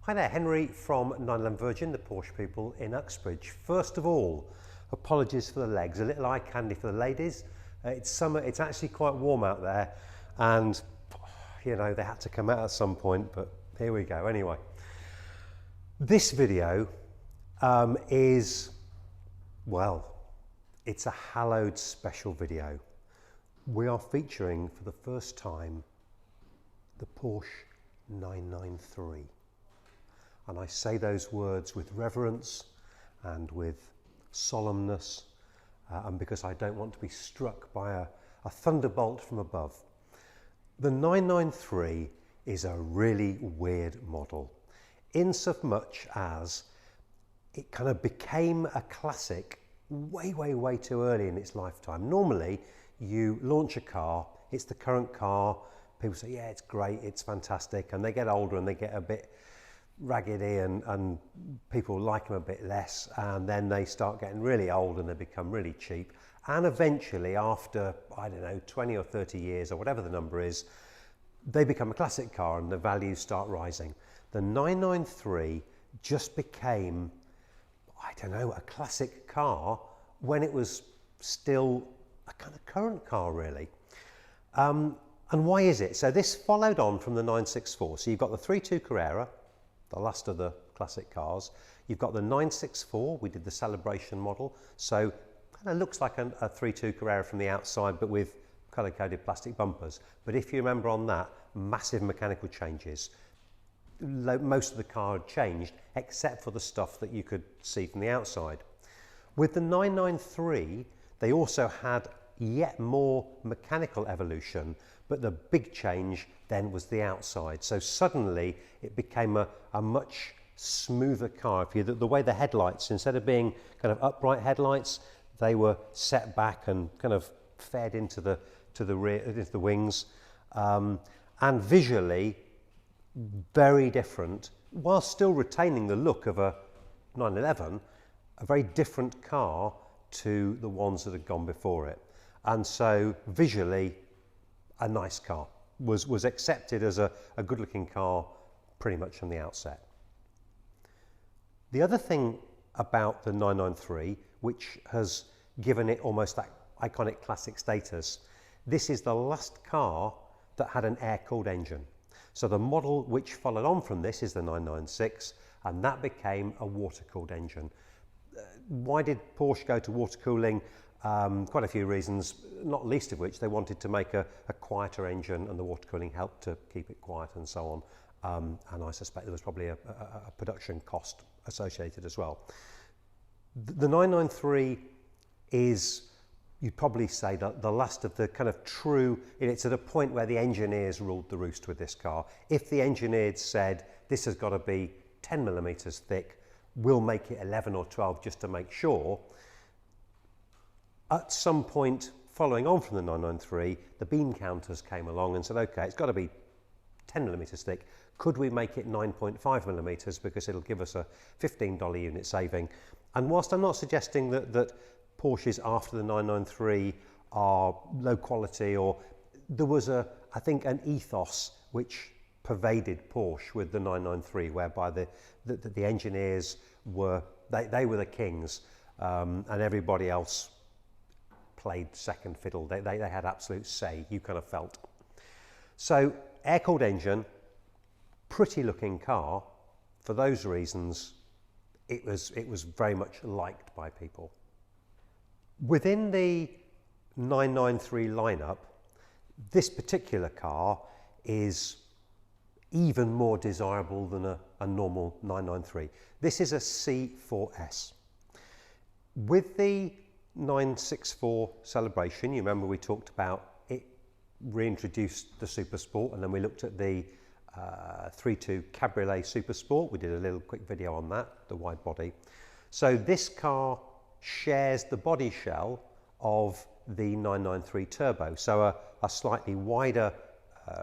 Hi there, Henry from 911virgin, the Porsche people in Uxbridge. First of all, apologies for the legs, a little eye candy for the ladies. It's summer, it's actually quite warm out there, and you know, they had to come out at some point, but here we go anyway. This video is, well, it's a hallowed special video. We are featuring for the first time the Porsche 993. And I say those words with reverence and with solemnness, and because I don't want to be struck by a thunderbolt from above. The 993 is a really weird model, insomuch as it kind of became a classic way too early in its lifetime. Normally, you launch a car, it's the current car, people say, yeah, it's great, it's fantastic, and they get older and they get a bit raggedy and people like them a bit less, and then they start getting really old and they become really cheap, and eventually after, I don't know, 20 or 30 years or whatever the number is, they become a classic car and the values start rising. The 993 just became, I don't know, a classic car when it was still a kind of current car, really. And why is it? So this followed on from the 964. So you've got the 3.2 Carrera, the last of the classic cars. You've got the 964, we did the celebration model. So kind of looks like a 3.2 Carrera from the outside, but with colour-coded plastic bumpers. But if you remember on that, massive mechanical changes. Most of the car had changed, except for the stuff that you could see from the outside. With the 993, they also had yet more mechanical evolution, but the big change then was the outside. So suddenly it became a much smoother car. If you, the way the headlights, instead of being kind of upright headlights, they were set back and kind of fed into the rear, into the wings, and visually very different, while still retaining the look of a 911, a very different car to the ones that had gone before it. And so visually, a nice car, was accepted as a good looking car pretty much from the outset. The other thing about the 993, which has given it almost that iconic classic status, this is the last car that had an air-cooled engine. So the model which followed on from this is the 996, and that became a water-cooled engine. Why did Porsche go to water cooling? Quite a few reasons, not least of which they wanted to make a quieter engine, and the water cooling helped to keep it quiet and so on. And I suspect there was probably a production cost associated as well. The 993 is, you'd probably say, the last of the kind of true, it's at a point where the engineers ruled the roost with this car. If the engineers said, this has got to be 10 millimeters thick, we'll make it 11 or 12 just to make sure. At some point following on from the 993, the beam counters came along and said, okay, it's got to be 10 millimeters thick. Could we make it 9.5 millimeters because it'll give us a $15 unit saving? And whilst I'm not suggesting that Porsches after the 993 are low quality, or there was I think an ethos which pervaded Porsche with the 993, whereby the engineers were, they were the kings, and everybody else played second fiddle. They had absolute say, you kind of felt. So air-cooled engine, pretty looking car. For those reasons, it was very much liked by people. Within the 993 lineup, this particular car is even more desirable than a normal 993. This is a C4S. With the 964 celebration, you remember we talked about it reintroduced the Super Sport, and then we looked at the 3.2 Cabriolet Super Sport. We did a little quick video on that, the wide body. So this car shares the body shell of the 993 Turbo, so a slightly wider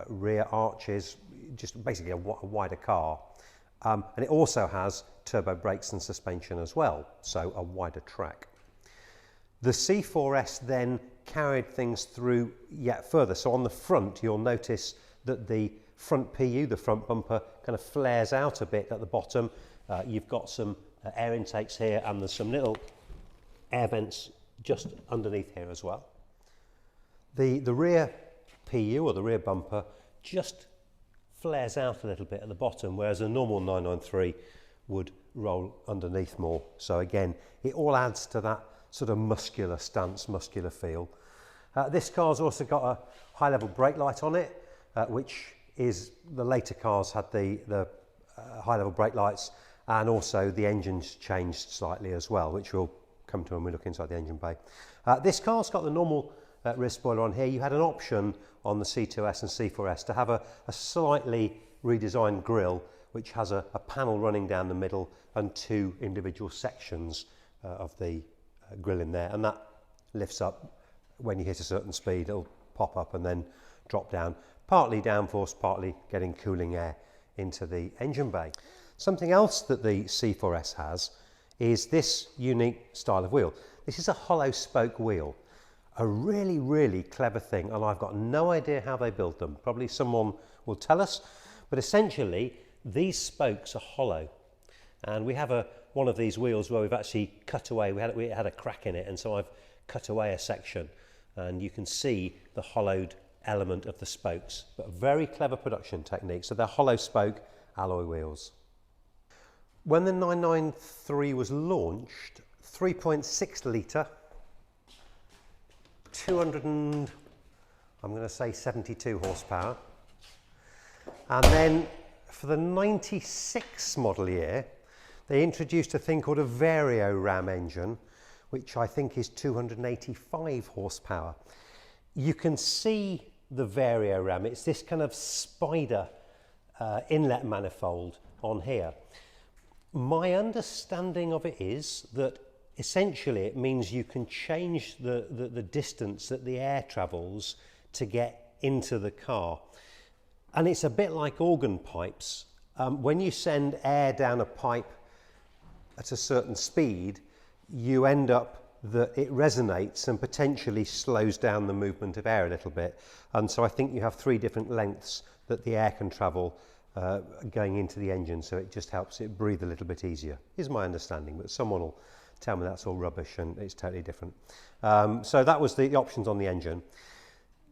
rear arches, just basically a wider car. And it also has turbo brakes and suspension as well, so a wider track. The C4S then carried things through yet further. So on the front, you'll notice that the front PU, the front bumper, kind of flares out a bit at the bottom. You've got some air intakes here, and there's some little air vents just underneath here as well. The rear PU, or the rear bumper, just flares out a little bit at the bottom, whereas a normal 993 would roll underneath more. So again, it all adds to that sort of muscular stance, muscular feel. This car's also got a high level brake light on it, which is, the later cars had the high level brake lights, and also the engine's changed slightly as well, which we'll come to when we look inside the engine bay. This car's got the normal rear spoiler on here. You had an option on the C2S and C4S to have a slightly redesigned grille, which has a panel running down the middle and two individual sections of the grille in there, and that lifts up when you hit a certain speed. It'll pop up and then drop down, partly downforce, partly getting cooling air into the engine bay. Something else that the C4S has is this unique style of wheel. This is a hollow spoke wheel, a really, really clever thing, and I've got no idea how they build them. Probably someone will tell us, but essentially these spokes are hollow, and we have one of these wheels where we've actually cut away, we had a crack in it, and so I've cut away a section, and you can see the hollowed element of the spokes, but a very clever production technique. So they're hollow spoke alloy wheels. When the 993 was launched, 3.6 litre, 72 horsepower, and then for the 96 model year they introduced a thing called a Vario Ram engine, which I think is 285 horsepower. You can see the Vario Ram, it's this kind of spider inlet manifold on here. My understanding of it is that essentially it means you can change the distance that the air travels to get into the car. And it's a bit like organ pipes. When you send air down a pipe at a certain speed, you end up that it resonates and potentially slows down the movement of air a little bit. And so I think you have three different lengths that the air can travel going into the engine, so it just helps it breathe a little bit easier, is my understanding, but someone will tell me that's all rubbish and it's totally different. So that was the options on the engine.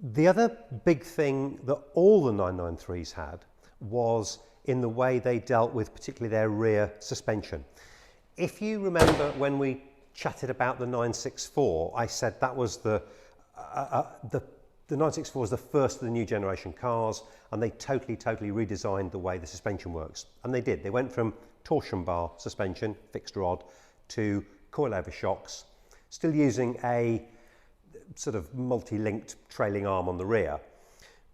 The other big thing that all the 993s had was in the way they dealt with particularly their rear suspension. If you remember when we chatted about the 964, I said that was the 964 was the first of the new generation cars, and they totally redesigned the way the suspension works. And they did. They went from torsion bar suspension, fixed rod, to coilover shocks, still using a sort of multi-linked trailing arm on the rear.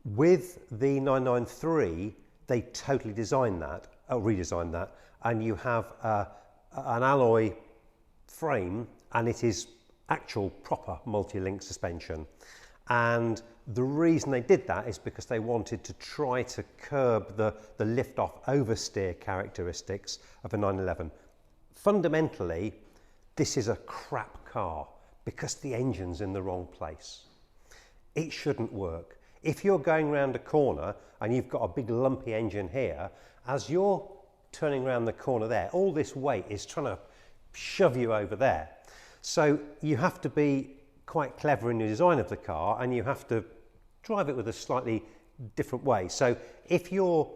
With the 993, they totally redesigned that, and you have an alloy frame, and it is actual proper multi-link suspension. And the reason they did that is because they wanted to try to curb the lift-off oversteer characteristics of a 911. Fundamentally, this is a crap car because the engine's in the wrong place. It shouldn't work. If you're going around a corner and you've got a big lumpy engine here, as you're turning around the corner there, all this weight is trying to shove you over there. So you have to be quite clever in the design of the car, and you have to drive it with a slightly different way. So if you're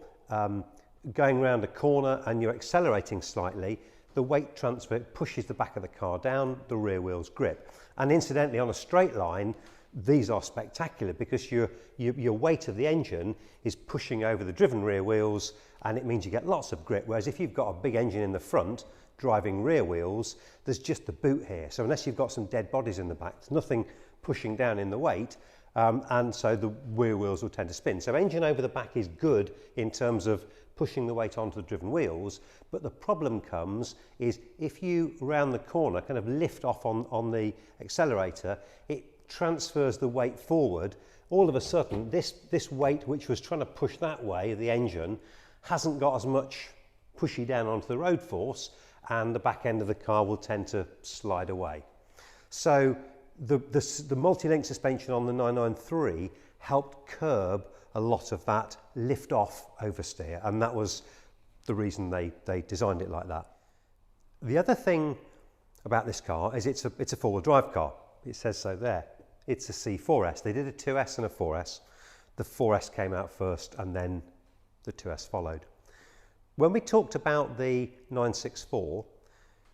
going around a corner and you're accelerating slightly, the weight transfer pushes the back of the car down, the rear wheels grip. And incidentally, on a straight line, these are spectacular because your weight of the engine is pushing over the driven rear wheels, and it means you get lots of grip. Whereas if you've got a big engine in the front driving rear wheels, there's just the boot here. So unless you've got some dead bodies in the back, there's nothing pushing down in the weight, and so the rear wheels will tend to spin. So engine over the back is good in terms of pushing the weight onto the driven wheels, but the problem comes is if you round the corner kind of lift off on the accelerator, it transfers the weight forward. All of a sudden this weight, which was trying to push that way, the engine, hasn't got as much pushy down onto the road force, and the back end of the car will tend to slide away. So the multi-link suspension on the 993 helped curb a lot of that lift-off oversteer, and that was the reason they designed it like that. The other thing about this car is it's a four-wheel drive car. It says so there. It's a C4S. They did a 2S and a 4S. The 4S came out first and then the 2S followed. When we talked about the 964,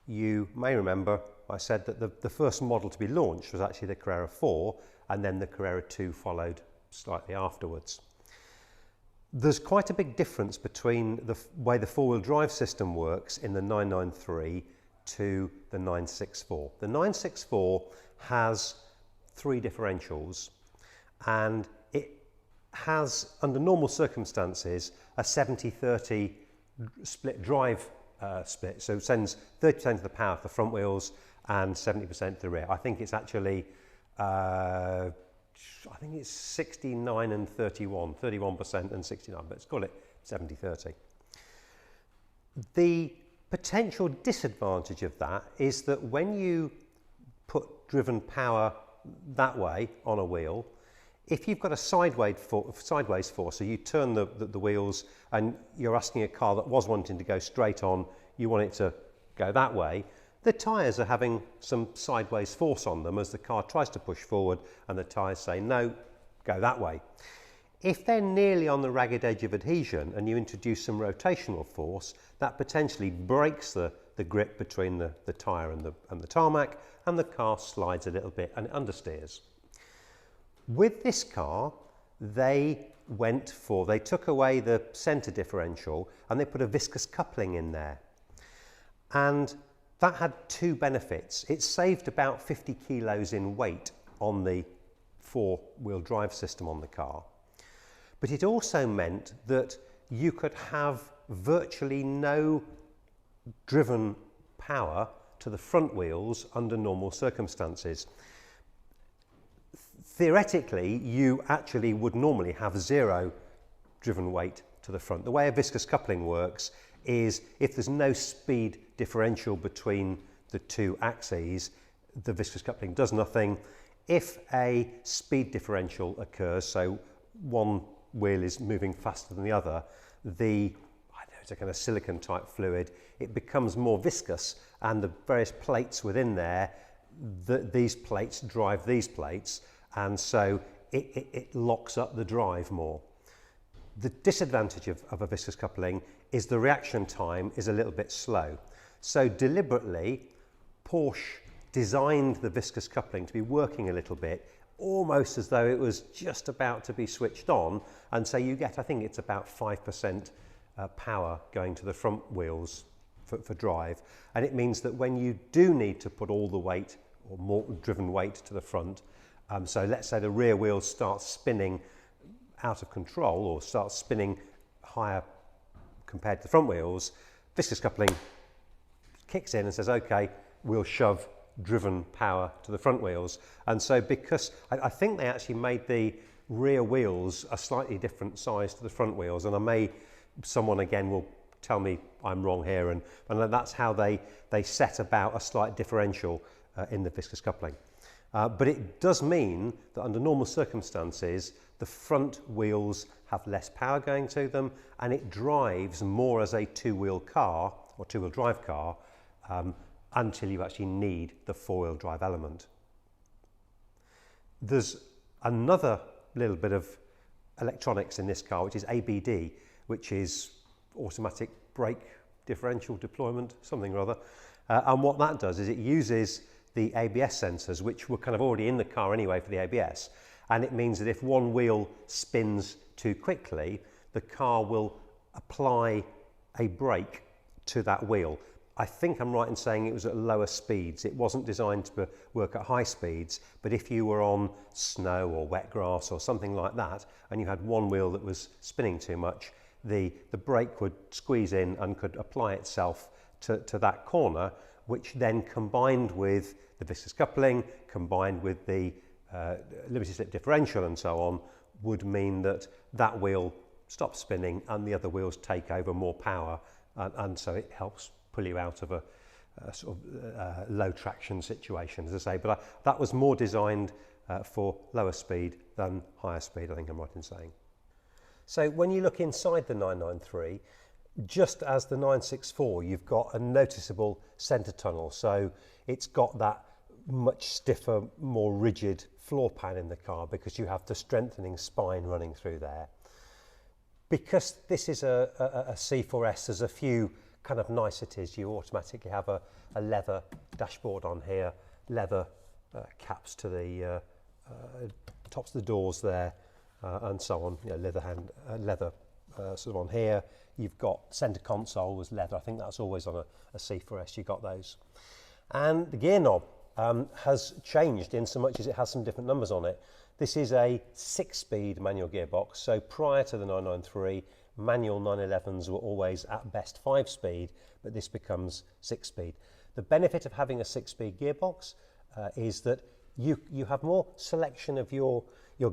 you may remember I said that the first model to be launched was actually the Carrera 4, and then the Carrera 2 followed slightly afterwards. There's quite a big difference between the way the four-wheel drive system works in the 993 to the 964. The 964 has 3 differentials, and it has, under normal circumstances, a 70-30 split drive split. So it sends 30% of the power to the front wheels and 70% to the rear. I think it's actually, I think it's 69 and 31, 31% and 69, but let's call it 70-30. The potential disadvantage of that is that when you put driven power that way on a wheel, if you've got a sideways force, so you turn the wheels and you're asking a car that was wanting to go straight on, you want it to go that way, the tyres are having some sideways force on them as the car tries to push forward and the tyres say, no, go that way. If they're nearly on the ragged edge of adhesion and you introduce some rotational force, that potentially breaks the grip between the tyre and the tarmac, and the car slides a little bit and it understeers. With this car, they took away the centre differential and they put a viscous coupling in there. And that had 2 benefits. It saved about 50 kilos in weight on the 4-wheel drive system on the car. But it also meant that you could have virtually no driven power to the front wheels under normal circumstances. Theoretically, you actually would normally have 0 driven weight to the front. The way a viscous coupling works is if there's no speed differential between the 2 axes, the viscous coupling does nothing. If a speed differential occurs, so one wheel is moving faster than the other, it's a kind of silicon type fluid, it becomes more viscous, and the various plates within there, these plates drive these plates, and so it locks up the drive more. The disadvantage of a viscous coupling is the reaction time is a little bit slow. So deliberately, Porsche designed the viscous coupling to be working a little bit, almost as though it was just about to be switched on, and so you get, I think it's about 5% power going to the front wheels for drive, and it means that when you do need to put all the weight or more driven weight to the front, so let's say the rear wheels start spinning out of control or start spinning higher compared to the front wheels, viscous coupling kicks in and says, okay, we'll shove driven power to the front wheels. And so because I think they actually made the rear wheels a slightly different size to the front wheels, and someone again will tell me I'm wrong here, and that's how they set about a slight differential in the viscous coupling. But it does mean that under normal circumstances, the front wheels have less power going to them, and it drives more as a 2-wheel car or 2-wheel drive car until you actually need the 4-wheel drive element. There's another little bit of electronics in this car, which is ABD, which is automatic brake differential deployment, something or other. And what that does is it uses the ABS sensors, which were kind of already in the car anyway for the ABS, and it means that if one wheel spins too quickly, the car will apply a brake to that wheel. I think I'm right in saying it was at lower speeds. It wasn't designed to work at high speeds, but if you were on snow or wet grass or something like that, and you had one wheel that was spinning too much, the brake would squeeze in and could apply itself to that corner, which then combined with the viscous coupling, combined with the liberty slip differential and so on, would mean that that wheel stops spinning and the other wheels take over more power, and so it helps pull you out of a sort of low traction situation, as I say. But that was more designed for lower speed than higher speed, I think I'm right in saying. So when you look inside the 993, just as the 964, you've got a noticeable centre tunnel. So it's got that much stiffer, more rigid floor pan in the car because you have the strengthening spine running through there. Because this is a C4S, there's a few kind of niceties. You automatically have a leather dashboard on here, leather caps to the tops of the doors there, and so on. You know, leather sort of on here. You've got centre console was leather. I think that's always on a C4S. You got those, and the gear knob has changed in so much as it has some different numbers on it. This is a 6-speed manual gearbox. So prior to the 993, manual 911s were always at best 5-speed, but this becomes 6-speed. The benefit of having a 6-speed gearbox is that you have more selection of your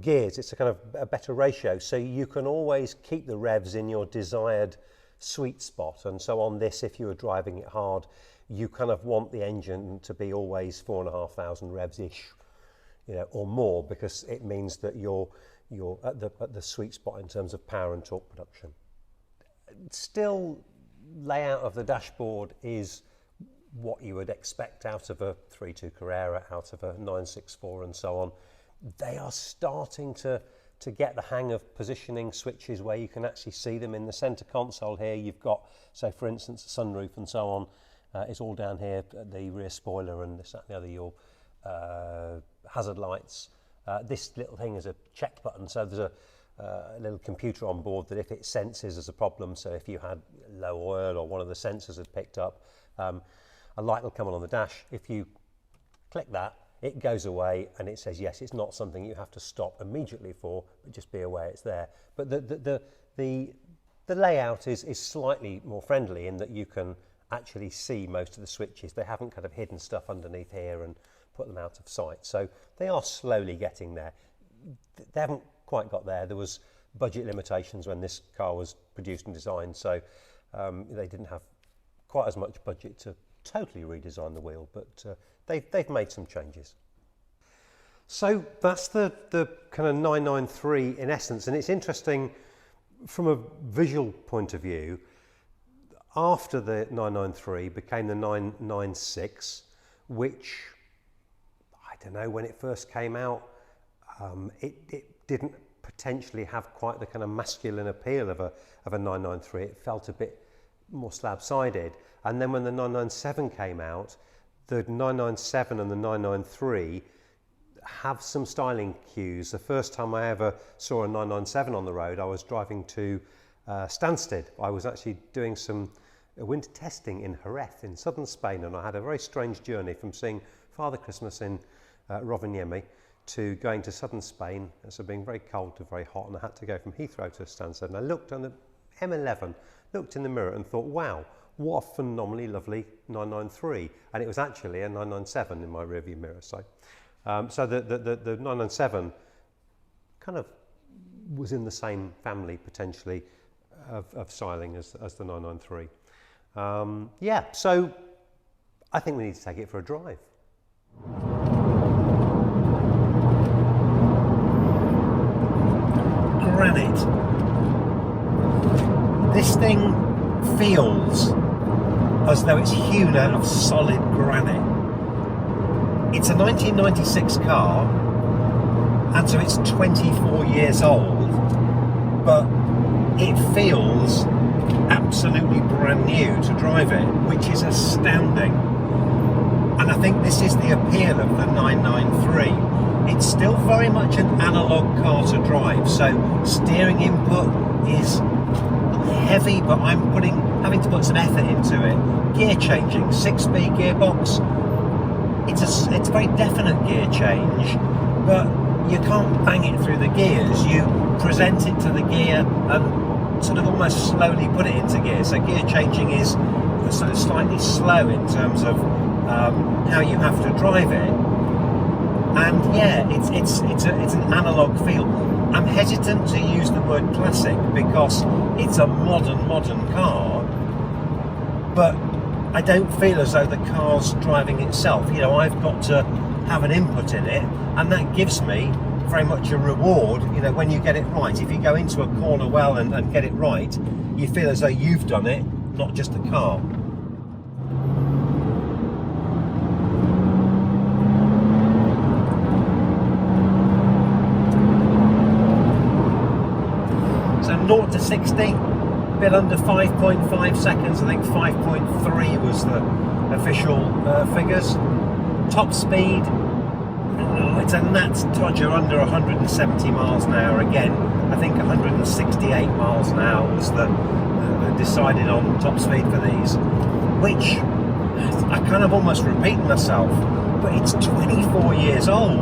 gears. It's a kind of a better ratio, so you can always keep the revs in your desired sweet spot. And so on this, if you were driving it hard, you kind of want the engine to be always 4,500 revs-ish, you know, or more, because it means that you're at the sweet spot in terms of power and torque production. Still, layout of the dashboard is what you would expect out of a 3.2 Carrera, out of a 964 and so on. They are starting to get the hang of positioning switches where you can actually see them in the centre console here. You've got, so for instance, a sunroof and so on. It's all down here, the rear spoiler and this, that and the other, your hazard lights. This little thing is a check button, so there's a little computer on board that if it senses there's a problem, so if you had low oil or one of the sensors had picked up, a light will come on the dash. If you click that, it goes away and it says yes, it's not something you have to stop immediately for, but just be aware it's there. But the layout is slightly more friendly in that you can actually see most of the switches. They haven't kind of hidden stuff underneath here and put them out of sight. So they are slowly getting there. They haven't quite got there. There was budget limitations when this car was produced and designed, so they didn't have quite as much budget to totally redesign the wheel, but they've made some changes. So that's the kind of 993 in essence, and it's interesting from a visual point of view. After the 993 became the 996, which, I don't know, when it first came out, it didn't potentially have quite the kind of masculine appeal of a 993. It felt a bit more slab-sided. And then when the 997 came out, the 997 and the 993 have some styling cues. The first time I ever saw a 997 on the road, I was driving to Stansted. I was actually doing some winter testing in Jerez in southern Spain, and I had a very strange journey from seeing Father Christmas in Rovaniemi to going to southern Spain, so being very cold to very hot, and I had to go from Heathrow to Stansted. And I looked on the M11, looked in the mirror and thought, wow, what a phenomenally lovely 993. And it was actually a 997 in my rearview mirror. So the 997 kind of was in the same family potentially of styling as the 993. Yeah, so I think we need to take it for a drive. Granite. This thing feels as though it's hewn out of solid granite. It's a 1996 car, and so it's 24 years old, but it feels absolutely brand new to drive it, which is astounding. And I think this is the appeal of the 993. It's still very much an analog car to drive, so steering input is heavy, but I'm having to put some effort into it. Gear changing, 6-speed gearbox. It's a very definite gear change, but you can't bang it through the gears. You present it to the gear and sort of almost slowly put it into gear. So gear changing is sort of slightly slow in terms of how you have to drive it. And yeah, it's an analog feel. I'm hesitant to use the word classic because it's a modern car, but I don't feel as though the car's driving itself. You know, I've got to have an input in it, and that gives me very much a reward, you know, when you get it right. If you go into a corner well and get it right, you feel as though you've done it, not just the car. So 0 to 60, a bit under 5.5 seconds. I think 5.3 was the official figures. Top speed, it's a gnat's todger under 170 miles an hour. Again, I think 168 miles an hour was the decided on top speed for these, which I kind of almost repeat myself, but it's 24 years old,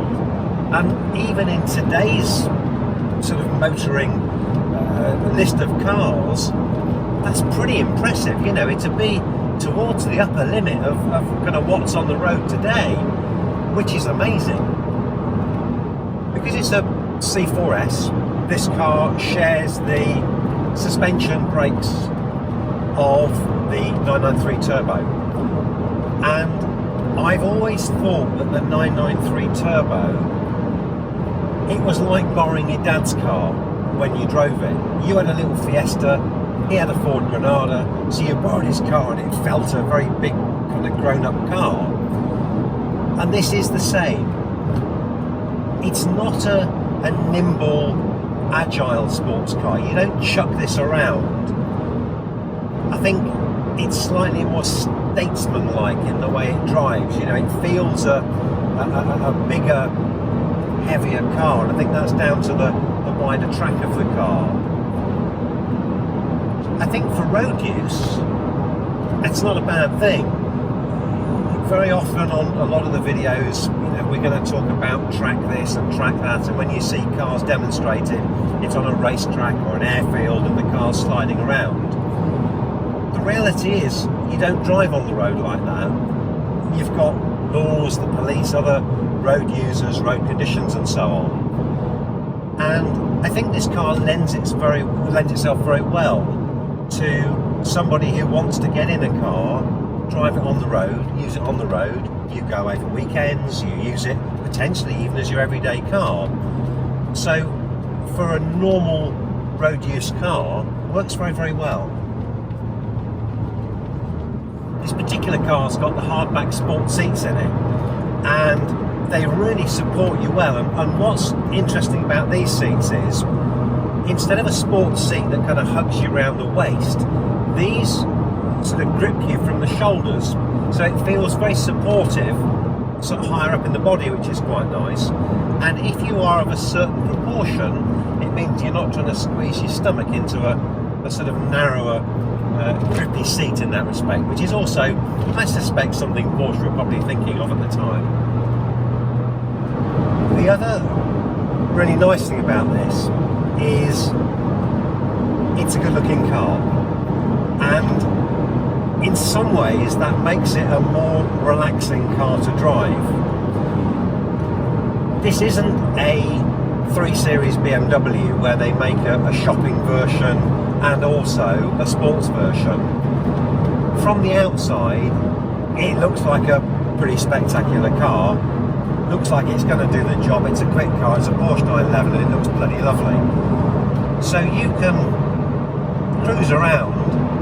and even in today's sort of motoring list of cars, that's pretty impressive. You know, to be towards the upper limit of kind of what's on the road today, which is amazing. Because it's a C4S, this car shares the suspension brakes of the 993 Turbo, and I've always thought that the 993 Turbo, it was like borrowing your dad's car when you drove it. You had a little Fiesta, he had a Ford Granada, so you borrowed his car and it felt a very big kind of grown-up car. And this is the same. It's not a nimble, agile sports car. You don't chuck this around. I think it's slightly more statesman-like in the way it drives. You know, it feels a bigger, heavier car, and I think that's down to the wider track of the car. I think for road use, it's not a bad thing. Very often on a lot of the videos, you know, we're going to talk about track this and track that, and when you see cars demonstrated, it's on a racetrack or an airfield and the car's sliding around. The reality is, you don't drive on the road like that. You've got laws, the police, other road users, road conditions and so on. And I think this car lends itself very well to somebody who wants to get in a car, drive it on the road, use it on the road. You go over weekends, you use it potentially even as your everyday car. So for a normal road use car, it works very, very well. This particular car's got the hardback sport seats in it, and they really support you well. And what's interesting about these seats is, instead of a sports seat that kind of hugs you around the waist, these sort of grip you from the shoulders, so it feels very supportive, sort of higher up in the body, which is quite nice. And if you are of a certain proportion, it means you're not trying to squeeze your stomach into a sort of narrower, grippy seat in that respect, which is also, I suspect, something Porsche were probably thinking of at the time. The other really nice thing about this is it's a good looking car, and in some ways that makes it a more relaxing car to drive. This isn't a 3 Series BMW where they make a shopping version and also a sports version. From the outside it looks like a pretty spectacular car. Looks like it's going to do the job. It's a quick car, it's a Porsche 911 and it looks bloody lovely. So you can cruise around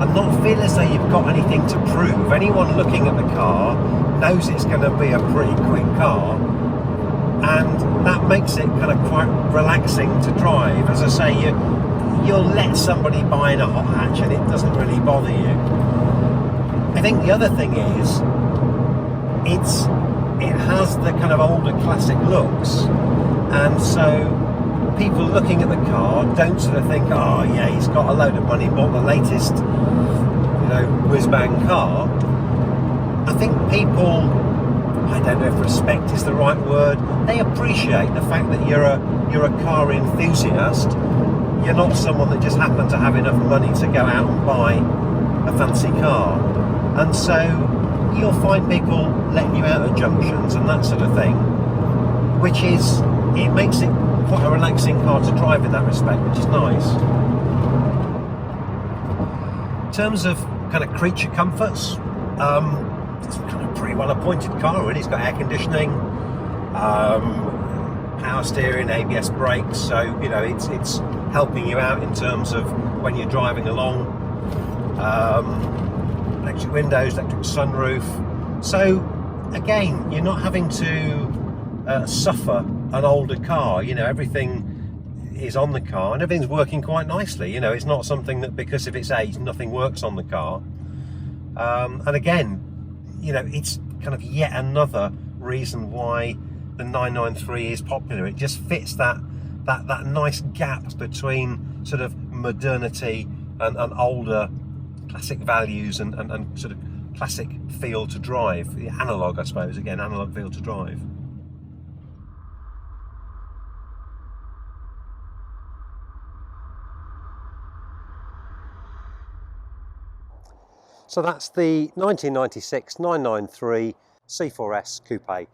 and not feel as though you've got anything to prove. Anyone looking at the car knows it's going to be a pretty quick car, and that makes it kind of quite relaxing to drive. As I say, you'll let somebody buy in a hot hatch and it doesn't really bother you. I think the other thing is it has the kind of older classic looks, and so people looking at the car don't sort of think, oh yeah, he's got a load of money, bought the latest, whiz-bang car. I think people, I don't know if respect is the right word, they appreciate the fact that you're a car enthusiast. You're not someone that just happened to have enough money to go out and buy a fancy car, and so you'll find people letting you out at junctions and that sort of thing, which is, it makes it quite a relaxing car to drive in that respect, which is nice. In terms of kind of creature comforts, it's kind of pretty well appointed car really. It's got air conditioning, power steering, ABS brakes, so you know it's helping you out in terms of when you're driving along. Electric windows, electric sunroof. So again, you're not having to suffer an older car. You know, everything is on the car and everything's working quite nicely. You know, it's not something that because of its age nothing works on the car. And again, you know, it's kind of yet another reason why the 993 is popular. It just fits that nice gap between sort of modernity and older classic values and sort of classic feel to drive. The analog, I suppose, again, analog feel to drive. So that's the 1996 993 C4S Coupe. I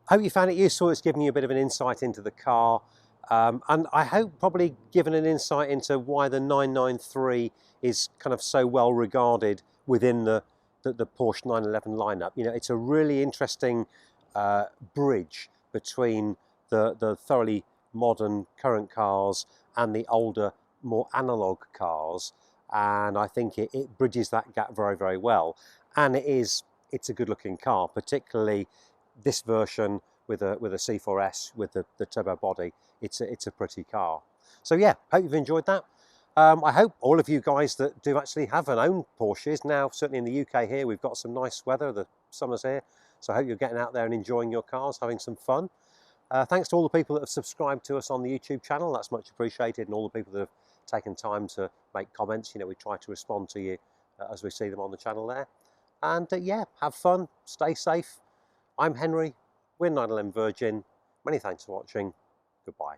hope you found it useful. It's given you a bit of an insight into the car, and I hope probably given an insight into why the 993 is kind of so well regarded within the Porsche 911 lineup. You know, it's a really interesting bridge between the thoroughly modern current cars and the older, more analog cars. And I think it bridges that gap very, very well. And it's a good looking car, particularly this version with a C4S with the turbo body. It's a pretty car. So yeah, hope you've enjoyed that. I hope all of you guys that do actually have an own Porsches now, certainly in the UK here, we've got some nice weather, the summer's here. So I hope you're getting out there and enjoying your cars, having some fun. Thanks to all the people that have subscribed to us on the YouTube channel. That's much appreciated, and all the people that have taken time to make comments. You know, we try to respond to you as we see them on the channel there. And yeah, have fun, stay safe. I'm Henry, we're 911 Virgin. Many thanks for watching. Goodbye.